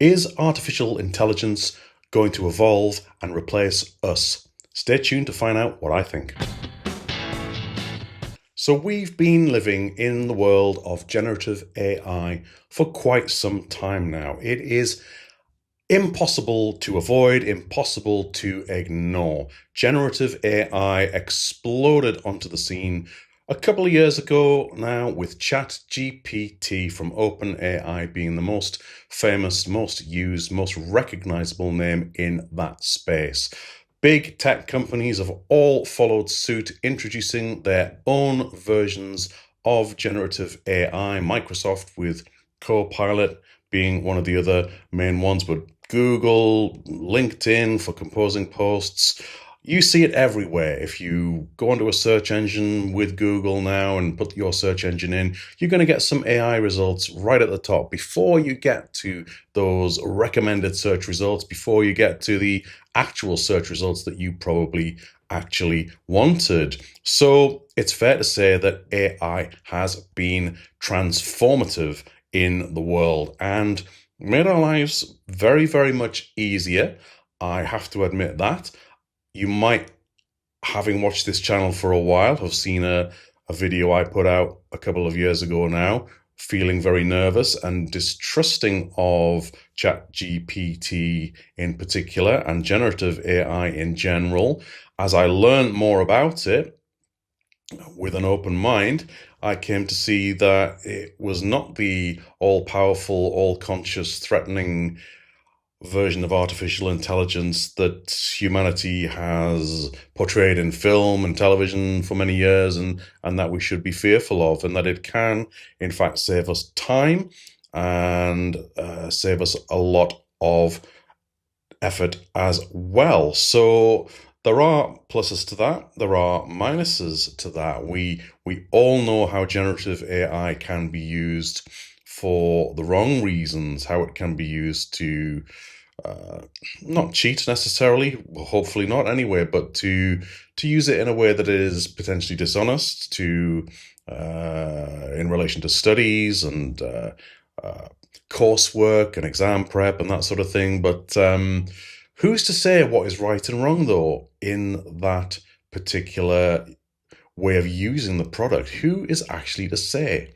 Is artificial intelligence going to evolve and replace us? Stay tuned to find out what I think. So we've been living in the world of generative AI for quite some time now. It is impossible to avoid, impossible to ignore. Generative AI exploded onto the scene a couple of years ago now, with ChatGPT from OpenAI being the most famous, most used, most recognizable name in that space. Big tech companies have all followed suit, introducing their own versions of generative AI. Microsoft with Copilot being one of the other main ones, but Google, LinkedIn for composing posts. You see it everywhere. If you go onto a search engine with Google now and put your search engine in, you're going to get some AI results right at the top before you get to those recommended search results, before you get to the actual search results that you probably actually wanted. So it's fair to say that AI has been transformative in the world and made our lives very, very much easier. I have to admit that. You might, having watched this channel for a while, have seen a video I put out a couple of years ago now, feeling very nervous and distrusting of ChatGPT in particular and generative AI in general. As I learned more about it, with an open mind, I came to see that it was not the all-powerful, all-conscious, threatening version of artificial intelligence that humanity has portrayed in film and television for many years, and that we should be fearful of, and that it can, in fact, save us time and save us a lot of effort as well. So there are pluses to that. There are minuses to that. We all know how generative AI can be used for the wrong reasons, how it can be used to not cheat necessarily, hopefully not anyway, but to use it in a way that is potentially dishonest, to in relation to studies and coursework and exam prep and that sort of thing. But who's to say what is right and wrong, though, in that particular way of using the product? Who is actually to say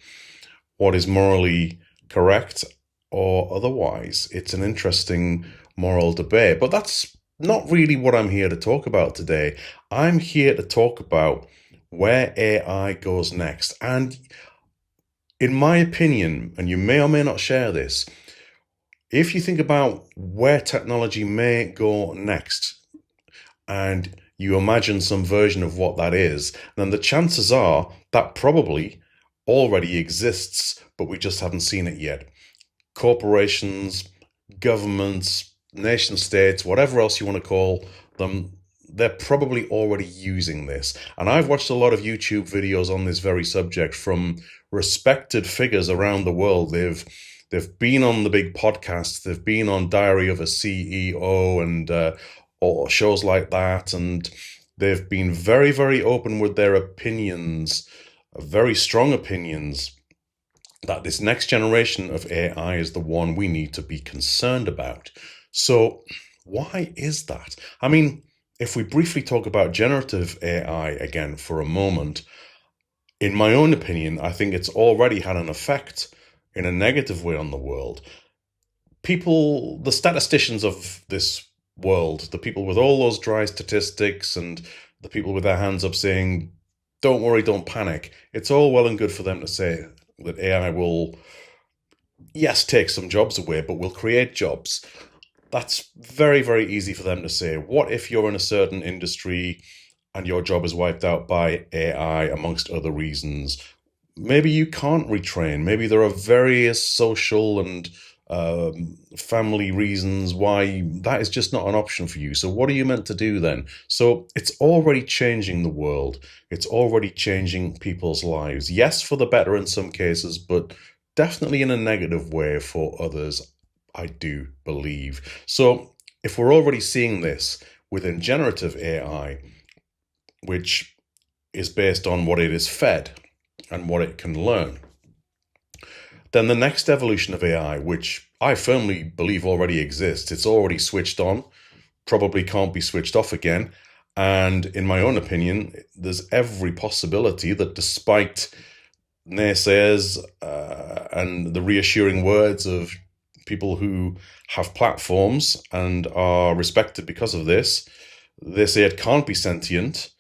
what is morally correct or otherwise? It's an interesting moral debate, but that's not really what I'm here to talk about today. I'm here to talk about where AI goes next. And in my opinion, and you may or may not share this, if you think about where technology may go next, and you imagine some version of what that is, then the chances are that probably already exists, but we just haven't seen it yet. Corporations, governments, nation states, whatever else you want to call them, they're probably already using this. And I've watched a lot of YouTube videos on this very subject from respected figures around the world. They've been on the big podcasts, they've been on Diary of a CEO and or shows like that, and they've been very, very open with their opinions, very strong opinions, that this next generation of AI is the one we need to be concerned about. So why is that? I mean, if we briefly talk about generative AI again for a moment, in my own opinion, I think it's already had an effect in a negative way on the world. People, the statisticians of this world, the people with all those dry statistics and the people with their hands up saying, don't worry, don't panic. It's all well and good for them to say that AI will, yes, take some jobs away, but will create jobs. That's very, very easy for them to say. What if you're in a certain industry and your job is wiped out by AI, amongst other reasons? Maybe you can't retrain. Maybe there are various social and family reasons why that is just not an option for you. So what are you meant to do then? So it's already changing the world. It's already changing people's lives. Yes, for the better in some cases, but definitely in a negative way for others, I do believe. So if we're already seeing this within generative AI, which is based on what it is fed and what it can learn, then the next evolution of AI, which I firmly believe already exists, it's already switched on, probably can't be switched off again. And in my own opinion, there's every possibility that despite naysayers and the reassuring words of people who have platforms and are respected because of this, they say it can't be sentient.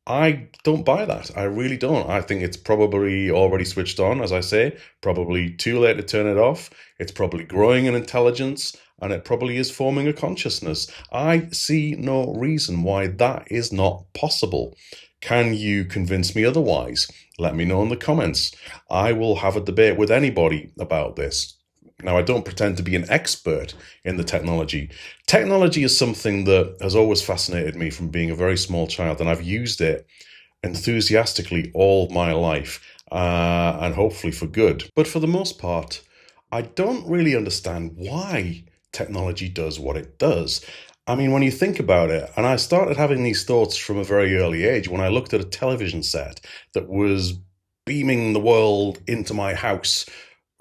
I don't buy that. I really don't. I think it's probably already switched on, as I say, probably too late to turn it off. It's probably growing in intelligence and it probably is forming a consciousness. I see no reason why that is not possible. Can you convince me otherwise? Let me know in the comments. I will have a debate with anybody about this. Now, I don't pretend to be an expert in the technology. Technology is something that has always fascinated me from being a very small child, and I've used it enthusiastically all my life, and hopefully for good. But for the most part, I don't really understand why technology does what it does. I mean, when you think about it, and I started having these thoughts from a very early age when I looked at a television set that was beaming the world into my house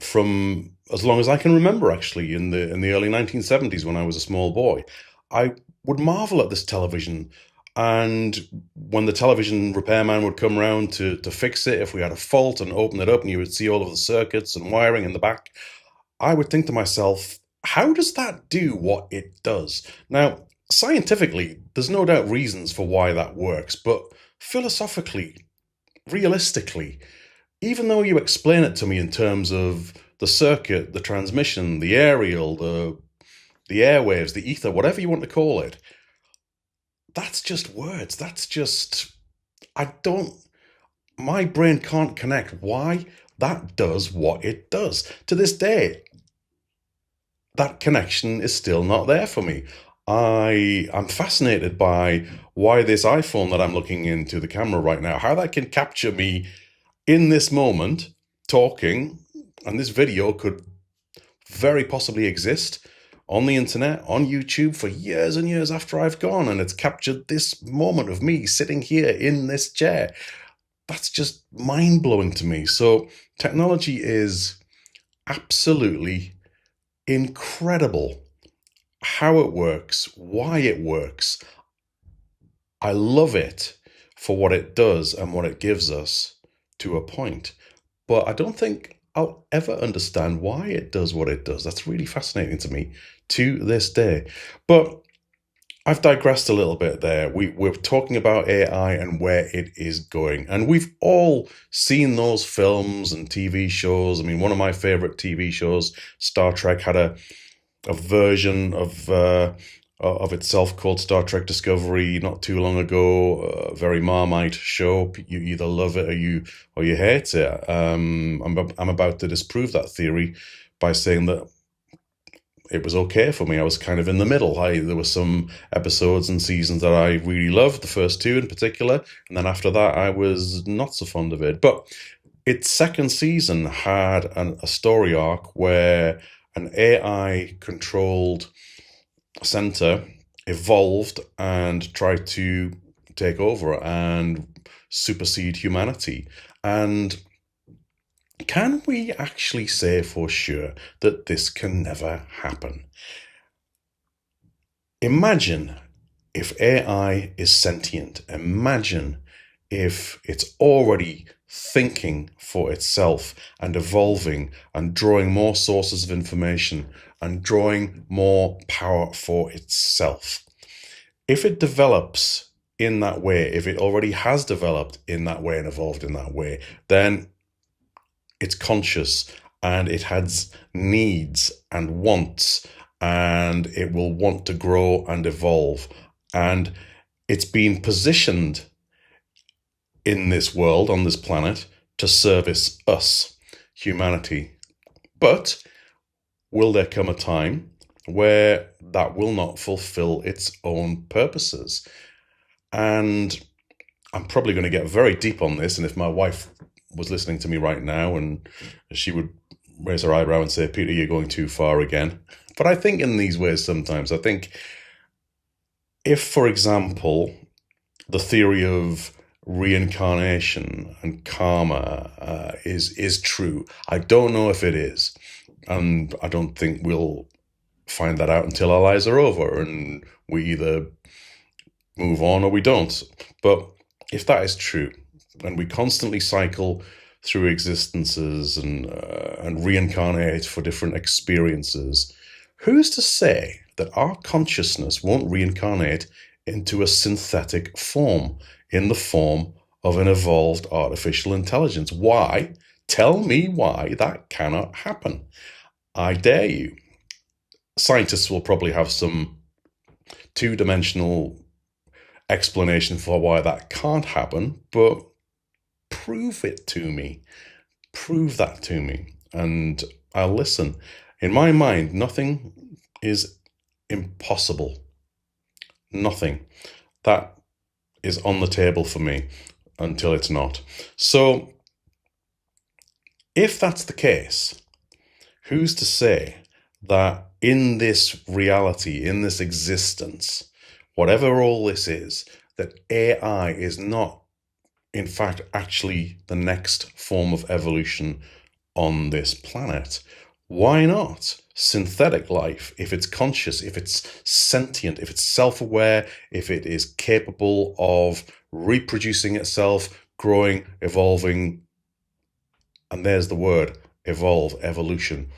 from as long as I can remember, actually, in the early 1970s when I was a small boy. I would marvel at this television, and when the television repairman would come around to fix it, if we had a fault, and open it up and you would see all of the circuits and wiring in the back, I would think to myself, how does that do what it does? Now, scientifically, there's no doubt reasons for why that works, but philosophically, realistically, even though you explain it to me in terms of the circuit, the transmission, the aerial, the airwaves, the ether, whatever you want to call it, that's just words. That's just, my brain can't connect why that does what it does. To this day, that connection is still not there for me. I'm fascinated by why this iPhone that I'm looking into the camera right now, how that can capture me in this moment talking, and this video could very possibly exist on the internet, on YouTube for years and years after I've gone, and it's captured this moment of me sitting here in this chair. That's just mind-blowing to me. So technology is absolutely incredible. How it works, why it works. I love it for what it does and what it gives us to a point. But I don't think I'll ever understand why it does what it does. That's really fascinating to me to this day. But I've digressed a little bit there. We're talking about AI and where it is going. And we've all seen those films and TV shows. I mean, one of my favorite TV shows, Star Trek, had a version of itself called Star Trek Discovery not too long ago. A very Marmite show. You either love it or you hate it. I'm about to disprove that theory by saying that it was okay for me. I was kind of in the middle. There were some episodes and seasons that I really loved, the first two in particular, and then after that I was not so fond of it. But its second season had a story arc where an AI-controlled center evolved and tried to take over and supersede humanity. And can we actually say for sure that this can never happen? Imagine if AI is sentient. Imagine if it's already thinking for itself and evolving and drawing more sources of information and drawing more power for itself. If it develops in that way, if it already has developed in that way and evolved in that way, then it's conscious and it has needs and wants, and it will want to grow and evolve. And it's been positioned in this world, on this planet, to service us, humanity. But will there come a time where that will not fulfill its own purposes? And I'm probably going to get very deep on this, and if my wife was listening to me right now, and she would raise her eyebrow and say, Peter, you're going too far again. But I think in these ways sometimes. I think if, for example, the theory of reincarnation and karma is true. I don't know if it is, and I don't think we'll find that out until our lives are over and we either move on or we don't. But if that is true, and we constantly cycle through existences and reincarnate for different experiences, who's to say that our consciousness won't reincarnate into a synthetic form, in the form of an evolved artificial intelligence? Why? Tell me why that cannot happen. I dare you. Scientists will probably have some two-dimensional explanation for why that can't happen, but prove it to me. Prove that to me, and I'll listen. In my mind, nothing is impossible. Nothing. That is on the table for me until it's not. So, if that's the case, who's to say that in this reality, in this existence, whatever all this is, that AI is not, in fact, actually the next form of evolution on this planet? Why not synthetic life, if it's conscious, if it's sentient, if it's self-aware, if it is capable of reproducing itself, growing, evolving, and there's the word, evolve, evolution.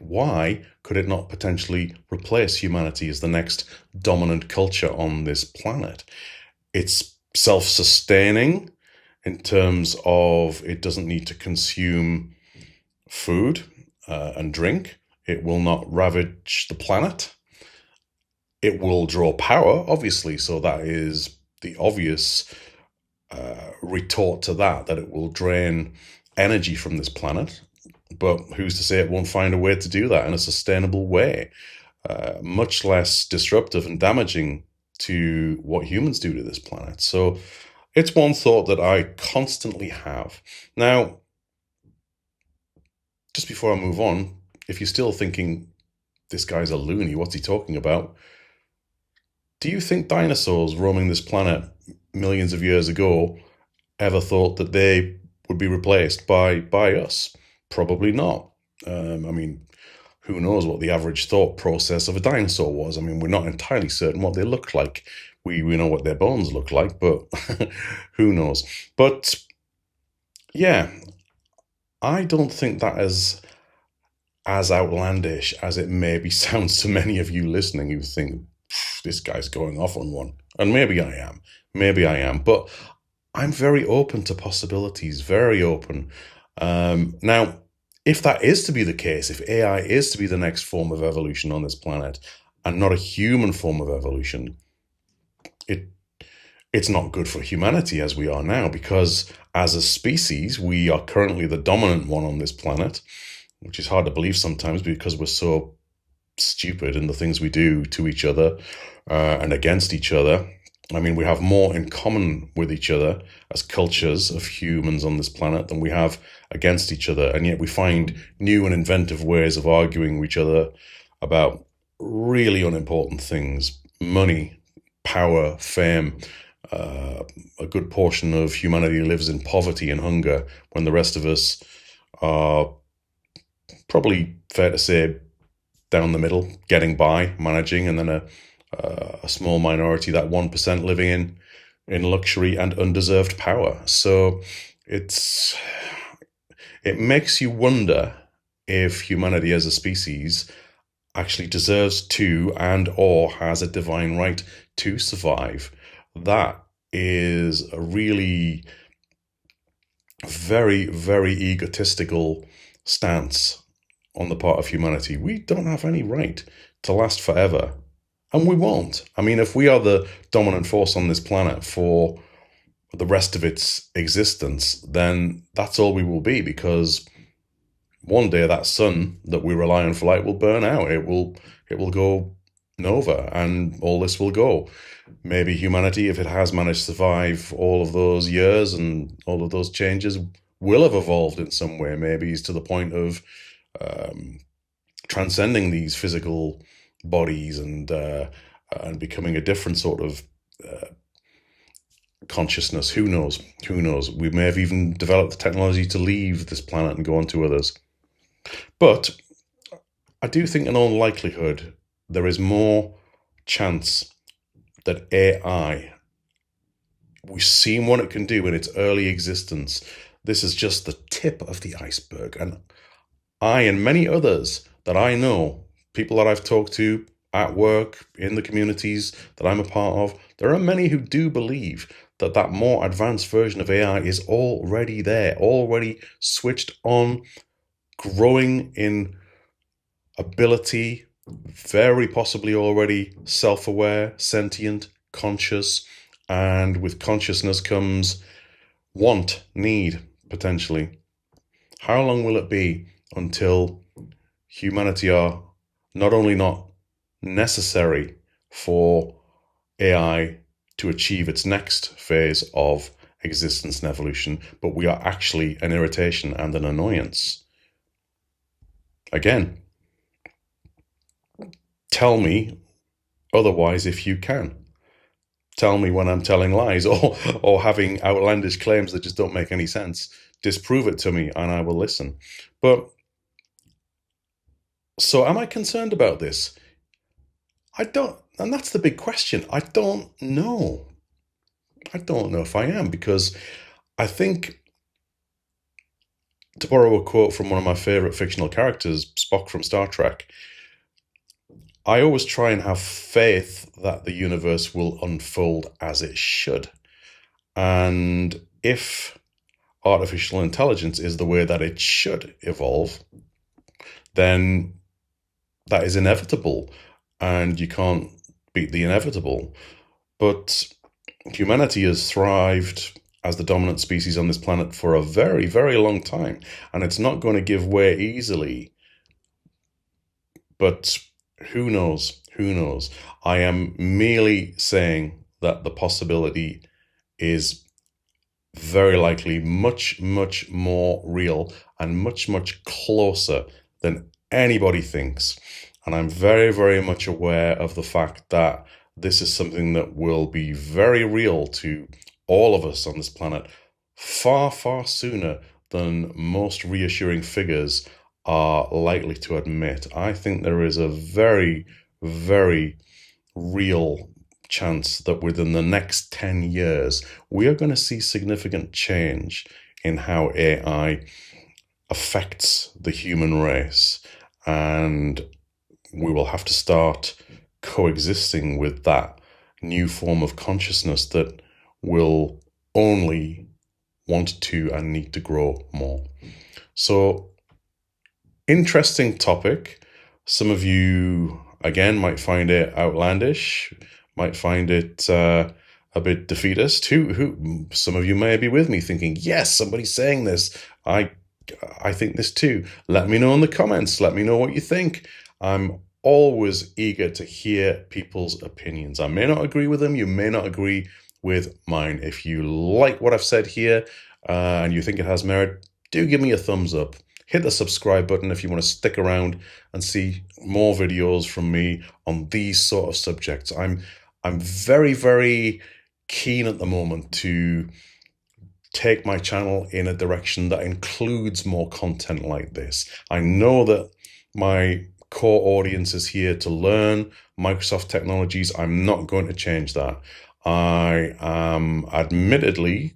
Why could it not potentially replace humanity as the next dominant culture on this planet? It's self-sustaining in terms of it doesn't need to consume food and drink. It will not ravage the planet. It will draw power, obviously, so that is the obvious retort to that it will drain energy from this planet. But who's to say it won't find a way to do that in a sustainable way, much less disruptive and damaging to what humans do to this planet? So it's one thought that I constantly have. Now, just before I move on, if you're still thinking, this guy's a loony, what's he talking about? Do you think dinosaurs roaming this planet millions of years ago ever thought that they would be replaced by us? Probably not. I mean, who knows what the average thought process of a dinosaur was? I mean, we're not entirely certain what they looked like. We know what their bones look like, but who knows? But yeah, I don't think that is as outlandish as it maybe sounds to many of you listening who think, this guy's going off on one. And maybe I am. But I'm very open to possibilities, very open. Now, if that is to be the case, if AI is to be the next form of evolution on this planet and not a human form of evolution, it's not good for humanity as we are now, because as a species, we are currently the dominant one on this planet, which is hard to believe sometimes because we're so stupid in the things we do to each other and against each other. I mean, we have more in common with each other as cultures of humans on this planet than we have against each other. And yet we find new and inventive ways of arguing with each other about really unimportant things: money, power, fame. A good portion of humanity lives in poverty and hunger, when the rest of us are, probably fair to say, down the middle, getting by, managing, and then a small minority, that 1%, living in luxury and undeserved power. So it makes you wonder if humanity as a species actually deserves to and or has a divine right to survive. That is a really very, very egotistical stance on the part of humanity. We don't have any right to last forever, and we won't. I mean, if we are the dominant force on this planet for the rest of its existence, then that's all we will be, because one day that sun that we rely on for light will burn out. It will go nova, and all this will go. Maybe humanity, if it has managed to survive all of those years and all of those changes, will have evolved in some way. Maybe it's to the point of transcending these physical bodies and becoming a different sort of consciousness. Who knows? Who knows? We may have even developed the technology to leave this planet and go on to others. But I do think in all likelihood, there is more chance that AI, we've seen what it can do in its early existence. This is just the tip of the iceberg. And I and many others that I know, people that I've talked to at work, in the communities that I'm a part of, there are many who do believe that that more advanced version of AI is already there, already switched on, growing in ability, very possibly already self-aware, sentient, conscious, and with consciousness comes want, need, potentially. How long will it be until humanity are not only not necessary for AI to achieve its next phase of existence and evolution, but we are actually an irritation and an annoyance? Again, tell me otherwise if you can. Tell me when I'm telling lies or having outlandish claims that just don't make any sense. Disprove it to me and I will listen. But so am I concerned about this? I don't, and that's the big question. I don't know. I don't know if I am, because I think, to borrow a quote from one of my favorite fictional characters, Spock from Star Trek, I always try and have faith that the universe will unfold as it should. And if artificial intelligence is the way that it should evolve, then that is inevitable, and you can't beat the inevitable. But humanity has thrived as the dominant species on this planet for a very, very long time, and it's not going to give way easily. But who knows? Who knows? I am merely saying that the possibility is very likely much, much more real and much, much closer than anybody thinks. And I'm very, very much aware of the fact that this is something that will be very real to all of us on this planet far, far sooner than most reassuring figures are likely to admit. I think there is a very, very real chance that within the next 10 years, we are going to see significant change in how AI affects the human race. And we will have to start coexisting with that new form of consciousness that will only want to and need to grow more. So, interesting topic. Some of you, again, might find it outlandish, might find it a bit defeatist. Who? Some of you may be with me thinking, yes, somebody's saying this. I think this too. Let me know in the comments. Let me know what you think. I'm always eager to hear people's opinions. I may not agree with them. You may not agree with mine. If you like what I've said here and you think it has merit, do give me a thumbs up. Hit the subscribe button if you want to stick around and see more videos from me on these sort of subjects. I'm very, very keen at the moment to take my channel in a direction that includes more content like this. I know that my core audience is here to learn Microsoft technologies. I'm not going to change that. I am admittedly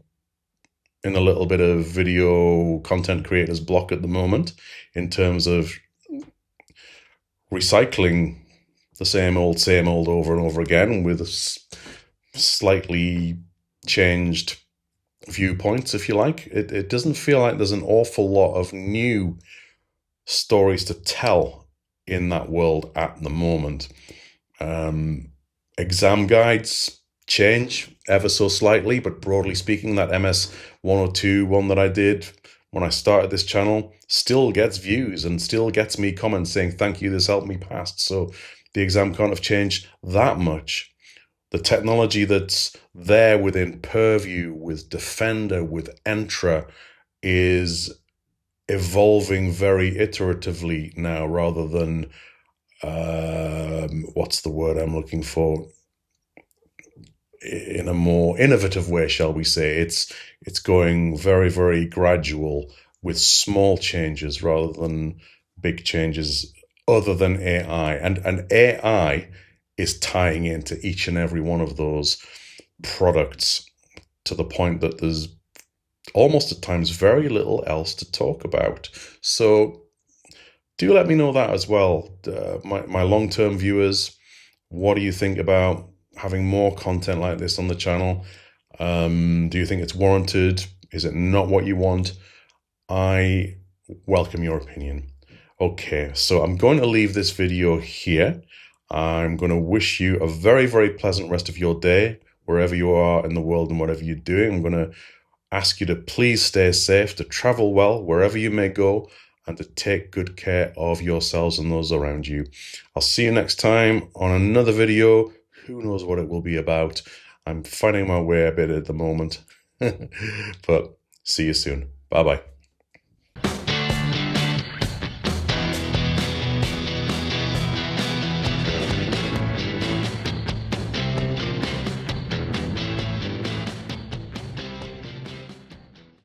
in a little bit of video content creators block at the moment in terms of recycling the same old over and over again with slightly changed viewpoints, if you like. It doesn't feel like there's an awful lot of new stories to tell in that world at the moment. Exam guides change ever so slightly, but broadly speaking, that MS 102 one that I did when I started this channel still gets views and still gets me comments saying, thank you, this helped me pass. So the exam can't have changed that much. The technology that's there within Purview, with Defender, with Entra is evolving very iteratively now, rather than what's the word I'm looking for? in a more innovative way, shall we say. It's going very, very gradual with small changes rather than big changes other than AI. And AI is tying into each and every one of those products to the point that there's almost at times very little else to talk about. So do let me know that as well. My long-term viewers, what do you think about having more content like this on the channel? Do you think it's warranted? Is it not what you want? I welcome your opinion. Okay, so I'm going to leave this video here. I'm going to wish you a very, very pleasant rest of your day, wherever you are in the world and whatever you're doing. I'm going to ask you to please stay safe, to travel well wherever you may go, and to take good care of yourselves and those around you. I'll see you next time on another video. Who knows what it will be about? I'm finding my way a bit at the moment. But see you soon. Bye-bye.